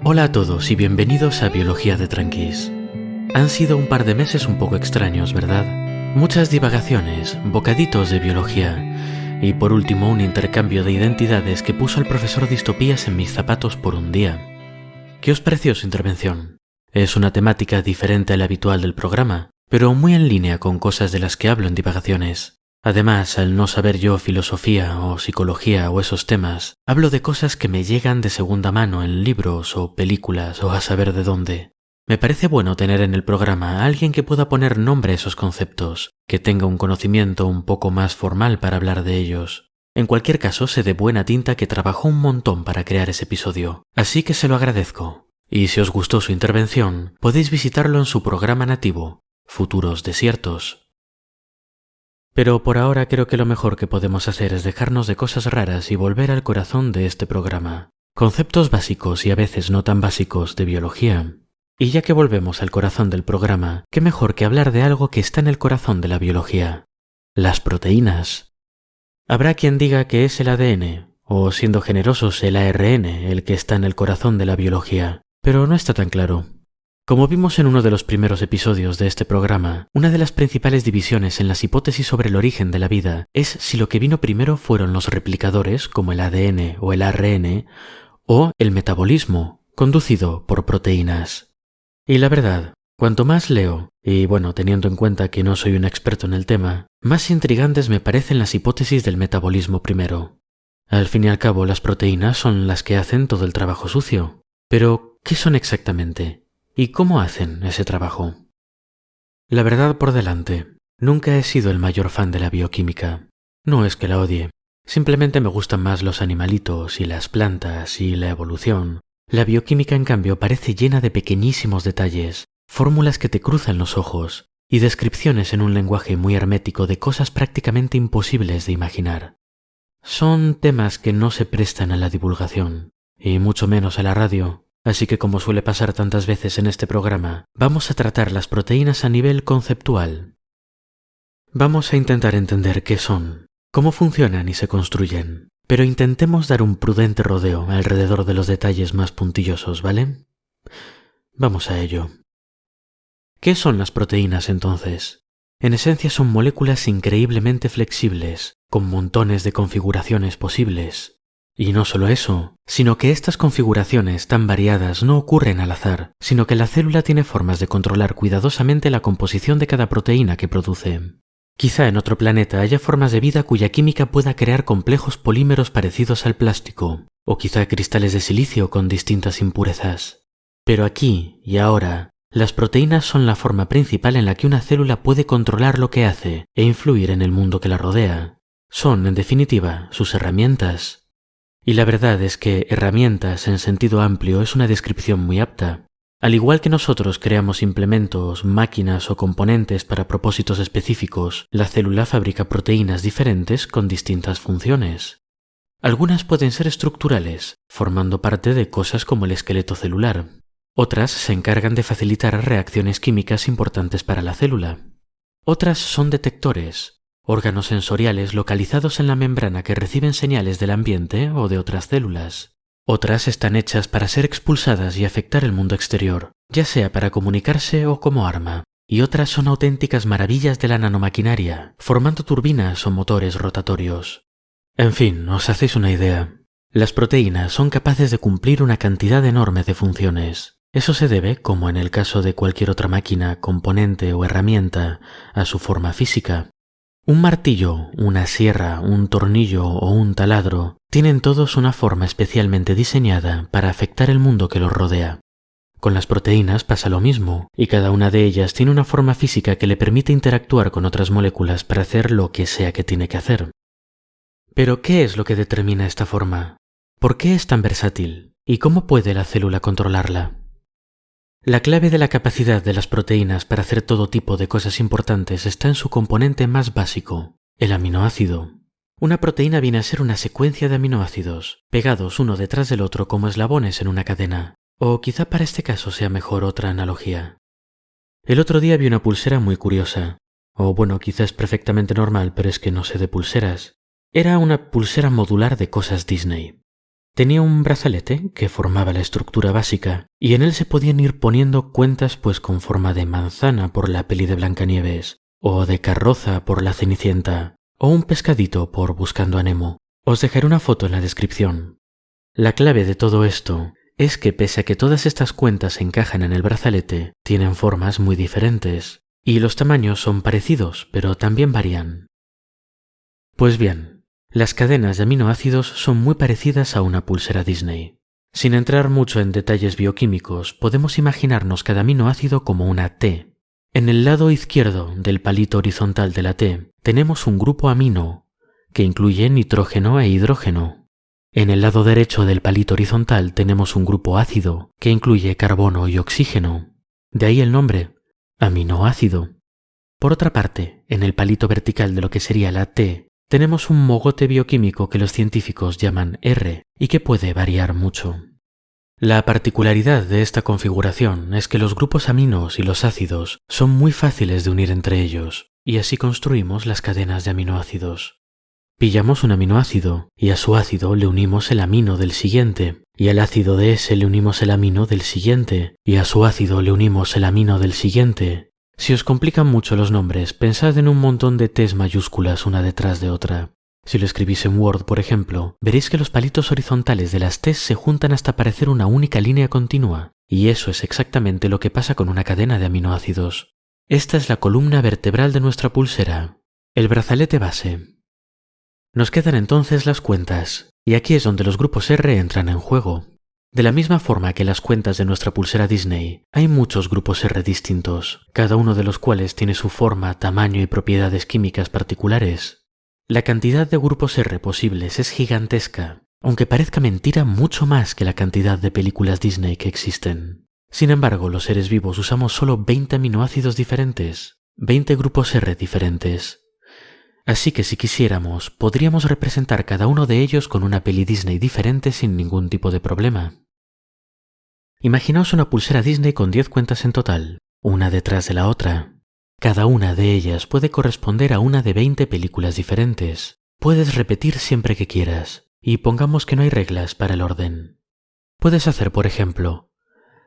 Hola a todos y bienvenidos a Biología de Tranquis. Han sido un par de meses un poco extraños, ¿verdad? Muchas divagaciones, bocaditos de biología y por último un intercambio de identidades que puso al profesor Distopías en mis zapatos por un día. ¿Qué os pareció su intervención? Es una temática diferente a la habitual del programa, pero muy en línea con cosas de las que hablo en divagaciones. Además, al no saber yo filosofía o psicología o esos temas, hablo de cosas que me llegan de segunda mano en libros o películas o a saber de dónde. Me parece bueno tener en el programa a alguien que pueda poner nombre a esos conceptos, que tenga un conocimiento un poco más formal para hablar de ellos. En cualquier caso, sé de buena tinta que trabajó un montón para crear ese episodio, así que se lo agradezco. Y si os gustó su intervención, podéis visitarlo en su programa nativo, Futuros Desiertos. Pero por ahora creo que lo mejor que podemos hacer es dejarnos de cosas raras y volver al corazón de este programa. Conceptos básicos y a veces no tan básicos de biología. Y ya que volvemos al corazón del programa, qué mejor que hablar de algo que está en el corazón de la biología. Las proteínas. Habrá quien diga que es el ADN, o siendo generosos el ARN, el que está en el corazón de la biología, pero no está tan claro. Como vimos en uno de los primeros episodios de este programa, una de las principales divisiones en las hipótesis sobre el origen de la vida es si lo que vino primero fueron los replicadores, como el ADN o el ARN, o el metabolismo, conducido por proteínas. Y la verdad, cuanto más leo, y bueno, teniendo en cuenta que no soy un experto en el tema, más intrigantes me parecen las hipótesis del metabolismo primero. Al fin y al cabo, las proteínas son las que hacen todo el trabajo sucio. Pero, ¿qué son exactamente? ¿Y cómo hacen ese trabajo? La verdad por delante, nunca he sido el mayor fan de la bioquímica. No es que la odie, simplemente me gustan más los animalitos y las plantas y la evolución. La bioquímica, en cambio, parece llena de pequeñísimos detalles, fórmulas que te cruzan los ojos y descripciones en un lenguaje muy hermético de cosas prácticamente imposibles de imaginar. Son temas que no se prestan a la divulgación, y mucho menos a la radio. Así que, como suele pasar tantas veces en este programa, vamos a tratar las proteínas a nivel conceptual. Vamos a intentar entender qué son, cómo funcionan y se construyen, pero intentemos dar un prudente rodeo alrededor de los detalles más puntillosos, ¿vale? Vamos a ello. ¿Qué son las proteínas entonces? En esencia son moléculas increíblemente flexibles, con montones de configuraciones posibles. Y no solo eso, sino que estas configuraciones tan variadas no ocurren al azar, sino que la célula tiene formas de controlar cuidadosamente la composición de cada proteína que produce. Quizá en otro planeta haya formas de vida cuya química pueda crear complejos polímeros parecidos al plástico, o quizá cristales de silicio con distintas impurezas. Pero aquí y ahora, las proteínas son la forma principal en la que una célula puede controlar lo que hace e influir en el mundo que la rodea. Son, en definitiva, sus herramientas. Y la verdad es que herramientas en sentido amplio es una descripción muy apta. Al igual que nosotros creamos implementos, máquinas o componentes para propósitos específicos, la célula fabrica proteínas diferentes con distintas funciones. Algunas pueden ser estructurales, formando parte de cosas como el esqueleto celular. Otras se encargan de facilitar reacciones químicas importantes para la célula. Otras son detectores, órganos sensoriales localizados en la membrana que reciben señales del ambiente o de otras células. Otras están hechas para ser expulsadas y afectar el mundo exterior, ya sea para comunicarse o como arma. Y otras son auténticas maravillas de la nanomaquinaria, formando turbinas o motores rotatorios. En fin, os hacéis una idea. Las proteínas son capaces de cumplir una cantidad enorme de funciones. Eso se debe, como en el caso de cualquier otra máquina, componente o herramienta, a su forma física. Un martillo, una sierra, un tornillo o un taladro tienen todos una forma especialmente diseñada para afectar el mundo que los rodea. Con las proteínas pasa lo mismo, y cada una de ellas tiene una forma física que le permite interactuar con otras moléculas para hacer lo que sea que tiene que hacer. Pero, ¿qué es lo que determina esta forma? ¿Por qué es tan versátil? ¿Y cómo puede la célula controlarla? La clave de la capacidad de las proteínas para hacer todo tipo de cosas importantes está en su componente más básico, el aminoácido. Una proteína viene a ser una secuencia de aminoácidos, pegados uno detrás del otro como eslabones en una cadena. O quizá para este caso sea mejor otra analogía. El otro día vi una pulsera muy curiosa. o bueno, quizás perfectamente normal, pero es que no sé de pulseras. Era una pulsera modular de cosas Disney. Tenía un brazalete que formaba la estructura básica y en él se podían ir poniendo cuentas pues con forma de manzana por la peli de Blancanieves, o de carroza por la Cenicienta, o un pescadito por Buscando a Nemo. Os dejaré una foto en la descripción. La clave de todo esto es que pese a que todas estas cuentas encajan en el brazalete, tienen formas muy diferentes, y los tamaños son parecidos, pero también varían. Pues bien, las cadenas de aminoácidos son muy parecidas a una pulsera Disney. Sin entrar mucho en detalles bioquímicos, podemos imaginarnos cada aminoácido como una T. En el lado izquierdo del palito horizontal de la T tenemos un grupo amino, que incluye nitrógeno e hidrógeno. En el lado derecho del palito horizontal tenemos un grupo ácido, que incluye carbono y oxígeno. De ahí el nombre, aminoácido. Por otra parte, en el palito vertical de lo que sería la T, tenemos un mogote bioquímico que los científicos llaman R y que puede variar mucho. La particularidad de esta configuración es que los grupos aminos y los ácidos son muy fáciles de unir entre ellos, y así construimos las cadenas de aminoácidos. Pillamos un aminoácido y a su ácido le unimos el amino del siguiente, y al ácido de ese le unimos el amino del siguiente, y a su ácido le unimos el amino del siguiente. Si os complican mucho los nombres, pensad en un montón de T's mayúsculas una detrás de otra. Si lo escribís en Word, por ejemplo, veréis que los palitos horizontales de las T's se juntan hasta parecer una única línea continua, y eso es exactamente lo que pasa con una cadena de aminoácidos. Esta es la columna vertebral de nuestra pulsera, el brazalete base. Nos quedan entonces las cuentas, y aquí es donde los grupos R entran en juego. De la misma forma que las cuentas de nuestra pulsera Disney, hay muchos grupos R distintos, cada uno de los cuales tiene su forma, tamaño y propiedades químicas particulares. La cantidad de grupos R posibles es gigantesca, aunque parezca mentira mucho más que la cantidad de películas Disney que existen. Sin embargo, los seres vivos usamos solo 20 aminoácidos diferentes, 20 grupos R diferentes. Así que si quisiéramos, podríamos representar cada uno de ellos con una peli Disney diferente sin ningún tipo de problema. Imaginaos una pulsera Disney con 10 cuentas en total, una detrás de la otra. Cada una de ellas puede corresponder a una de 20 películas diferentes. Puedes repetir siempre que quieras, y pongamos que no hay reglas para el orden. Puedes hacer, por ejemplo,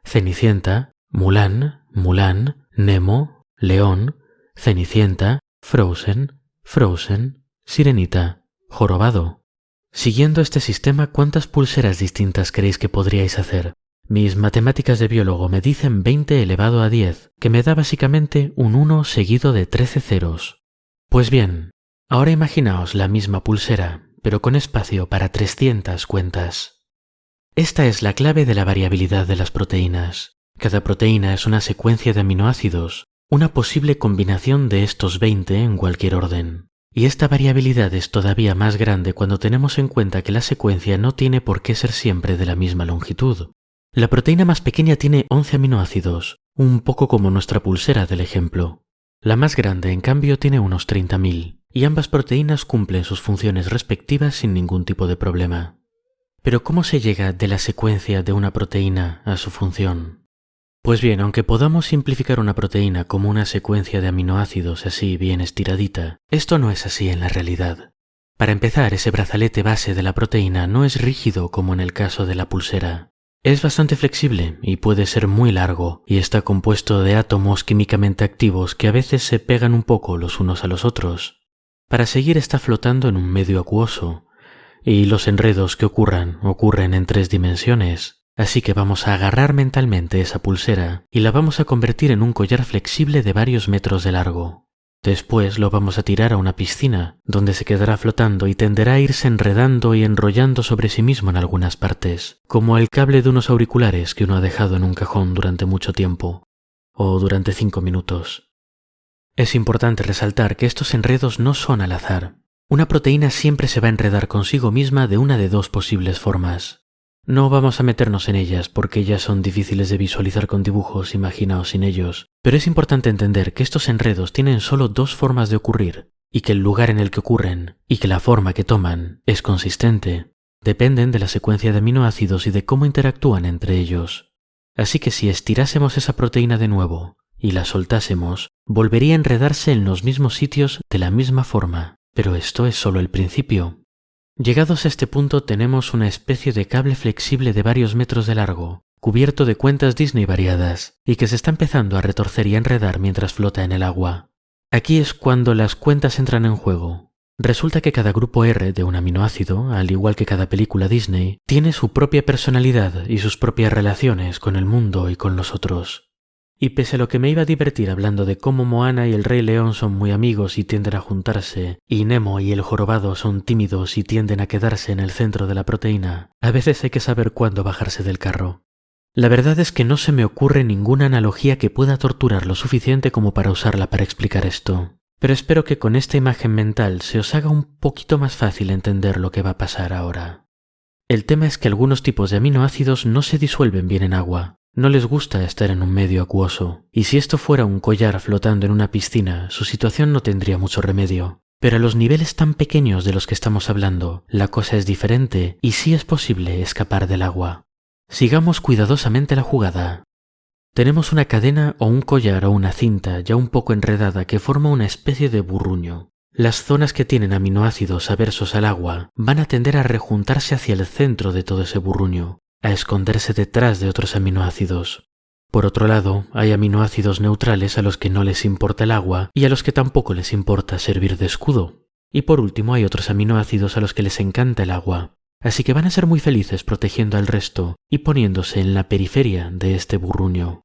Cenicienta, Mulan, Mulan, Nemo, León, Cenicienta, Frozen, Frozen, Sirenita, Jorobado. Siguiendo este sistema, ¿cuántas pulseras distintas creéis que podríais hacer? Mis matemáticas de biólogo me dicen 20 elevado a 10, que me da básicamente un 1 seguido de 13 ceros. Pues bien, ahora imaginaos la misma pulsera, pero con espacio para 300 cuentas. Esta es la clave de la variabilidad de las proteínas. Cada proteína es una secuencia de aminoácidos, una posible combinación de estos 20 en cualquier orden. Y esta variabilidad es todavía más grande cuando tenemos en cuenta que la secuencia no tiene por qué ser siempre de la misma longitud. La proteína más pequeña tiene 11 aminoácidos, un poco como nuestra pulsera del ejemplo. La más grande, en cambio, tiene unos 30.000, y ambas proteínas cumplen sus funciones respectivas sin ningún tipo de problema. Pero ¿cómo se llega de la secuencia de una proteína a su función? Pues bien, aunque podamos simplificar una proteína como una secuencia de aminoácidos así bien estiradita, esto no es así en la realidad. Para empezar, ese brazalete base de la proteína no es rígido como en el caso de la pulsera. Es bastante flexible y puede ser muy largo, y está compuesto de átomos químicamente activos que a veces se pegan un poco los unos a los otros. Para seguir está flotando en un medio acuoso, y los enredos que ocurren en 3 dimensiones. Así que vamos a agarrar mentalmente esa pulsera y la vamos a convertir en un collar flexible de varios metros de largo. Después lo vamos a tirar a una piscina, donde se quedará flotando y tenderá a irse enredando y enrollando sobre sí mismo en algunas partes, como el cable de unos auriculares que uno ha dejado en un cajón durante mucho tiempo, o durante 5 minutos. Es importante resaltar que estos enredos no son al azar. Una proteína siempre se va a enredar consigo misma de una de 2 posibles formas. No vamos a meternos en ellas porque ya son difíciles de visualizar con dibujos, imaginaos sin ellos, pero es importante entender que estos enredos tienen solo 2 formas de ocurrir, y que el lugar en el que ocurren, y que la forma que toman, es consistente. Dependen de la secuencia de aminoácidos y de cómo interactúan entre ellos. Así que si estirásemos esa proteína de nuevo, y la soltásemos, volvería a enredarse en los mismos sitios de la misma forma. Pero esto es solo el principio. Llegados a este punto tenemos una especie de cable flexible de varios metros de largo, cubierto de cuentas Disney variadas, y que se está empezando a retorcer y a enredar mientras flota en el agua. Aquí es cuando las cuentas entran en juego. Resulta que cada grupo R de un aminoácido, al igual que cada película Disney, tiene su propia personalidad y sus propias relaciones con el mundo y con los otros. Y pese a lo que me iba a divertir hablando de cómo Moana y el Rey León son muy amigos y tienden a juntarse, y Nemo y el jorobado son tímidos y tienden a quedarse en el centro de la proteína, a veces hay que saber cuándo bajarse del carro. La verdad es que no se me ocurre ninguna analogía que pueda torturar lo suficiente como para usarla para explicar esto. Pero espero que con esta imagen mental se os haga un poquito más fácil entender lo que va a pasar ahora. El tema es que algunos tipos de aminoácidos no se disuelven bien en agua. No les gusta estar en un medio acuoso. Y si esto fuera un collar flotando en una piscina, su situación no tendría mucho remedio. Pero a los niveles tan pequeños de los que estamos hablando, la cosa es diferente y sí es posible escapar del agua. Sigamos cuidadosamente la jugada. Tenemos una cadena o un collar o una cinta ya un poco enredada que forma una especie de burruño. Las zonas que tienen aminoácidos aversos al agua van a tender a rejuntarse hacia el centro de todo ese burruño, a esconderse detrás de otros aminoácidos. Por otro lado, hay aminoácidos neutrales a los que no les importa el agua y a los que tampoco les importa servir de escudo. Y por último hay otros aminoácidos a los que les encanta el agua. Así que van a ser muy felices protegiendo al resto y poniéndose en la periferia de este burruño.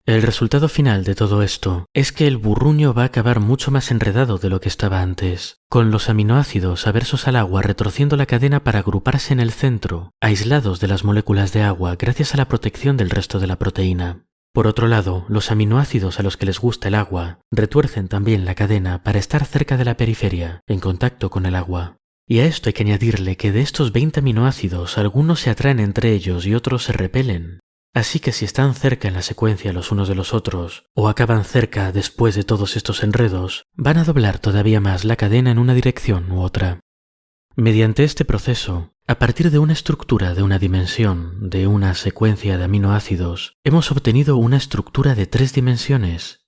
El resultado final de todo esto es que el burruño va a acabar mucho más enredado de lo que estaba antes, con los aminoácidos aversos al agua retorciendo la cadena para agruparse en el centro, aislados de las moléculas de agua gracias a la protección del resto de la proteína. Por otro lado, los aminoácidos a los que les gusta el agua retuercen también la cadena para estar cerca de la periferia, en contacto con el agua. Y a esto hay que añadirle que de estos 20 aminoácidos algunos se atraen entre ellos y otros se repelen. Así que si están cerca en la secuencia los unos de los otros, o acaban cerca después de todos estos enredos, van a doblar todavía más la cadena en una dirección u otra. Mediante este proceso, a partir de una estructura de una dimensión, de una secuencia de aminoácidos, hemos obtenido una estructura de 3 dimensiones.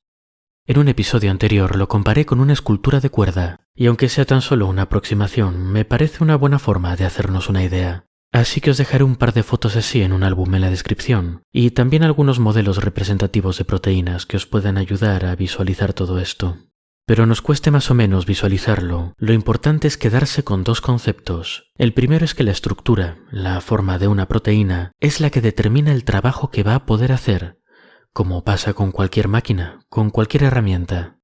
En un episodio anterior lo comparé con una escultura de cuerda, y aunque sea tan solo una aproximación, me parece una buena forma de hacernos una idea. Así que os dejaré un par de fotos así en un álbum en la descripción, y también algunos modelos representativos de proteínas que os puedan ayudar a visualizar todo esto. Pero nos cueste más o menos visualizarlo, lo importante es quedarse con 2 conceptos. El primero es que la estructura, la forma de una proteína, es la que determina el trabajo que va a poder hacer, como pasa con cualquier máquina, con cualquier herramienta.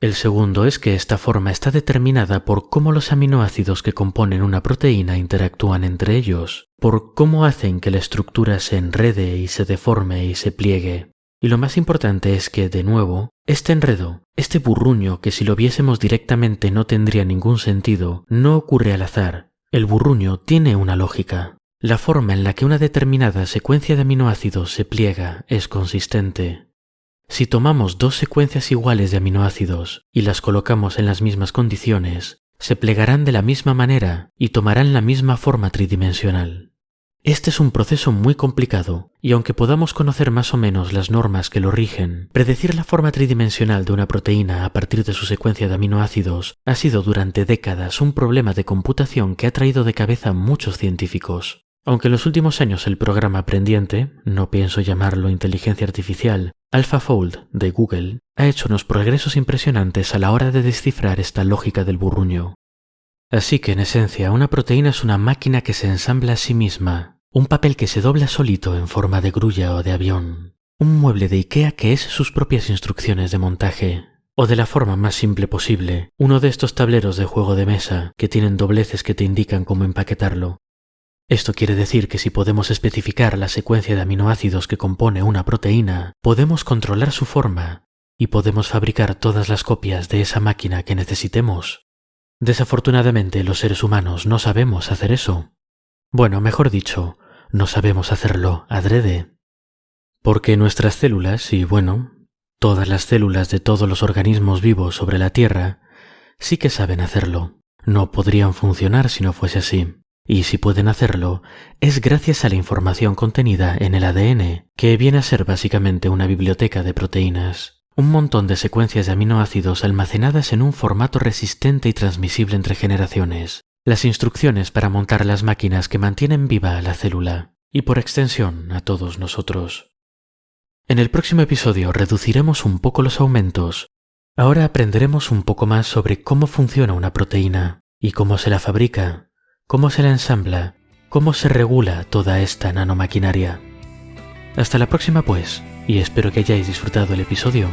El segundo es que esta forma está determinada por cómo los aminoácidos que componen una proteína interactúan entre ellos, por cómo hacen que la estructura se enrede y se deforme y se pliegue. Y lo más importante es que, de nuevo, este enredo, este burruño que si lo viésemos directamente no tendría ningún sentido, no ocurre al azar. El burruño tiene una lógica. La forma en la que una determinada secuencia de aminoácidos se pliega es consistente. Si tomamos 2 secuencias iguales de aminoácidos y las colocamos en las mismas condiciones, se plegarán de la misma manera y tomarán la misma forma tridimensional. Este es un proceso muy complicado, y aunque podamos conocer más o menos las normas que lo rigen, predecir la forma tridimensional de una proteína a partir de su secuencia de aminoácidos ha sido durante décadas un problema de computación que ha traído de cabeza a muchos científicos. Aunque en los últimos años el programa aprendiente, no pienso llamarlo inteligencia artificial, AlphaFold de Google, ha hecho unos progresos impresionantes a la hora de descifrar esta lógica del burruño. Así que en esencia una proteína es una máquina que se ensambla a sí misma, un papel que se dobla solito en forma de grulla o de avión, un mueble de IKEA que es sus propias instrucciones de montaje, o de la forma más simple posible, uno de estos tableros de juego de mesa que tienen dobleces que te indican cómo empaquetarlo. Esto quiere decir que si podemos especificar la secuencia de aminoácidos que compone una proteína, podemos controlar su forma y podemos fabricar todas las copias de esa máquina que necesitemos. Desafortunadamente, los seres humanos no sabemos hacer eso. Bueno, mejor dicho, no sabemos hacerlo adrede. Porque nuestras células, y bueno, todas las células de todos los organismos vivos sobre la Tierra, sí que saben hacerlo. No podrían funcionar si no fuese así. Y si pueden hacerlo, es gracias a la información contenida en el ADN, que viene a ser básicamente una biblioteca de proteínas. Un montón de secuencias de aminoácidos almacenadas en un formato resistente y transmisible entre generaciones. Las instrucciones para montar las máquinas que mantienen viva a la célula y por extensión a todos nosotros. En el próximo episodio reduciremos un poco los aumentos. Ahora aprenderemos un poco más sobre cómo funciona una proteína y cómo se la fabrica, cómo se la ensambla, cómo se regula toda esta nanomaquinaria. Hasta la próxima pues, y espero que hayáis disfrutado el episodio.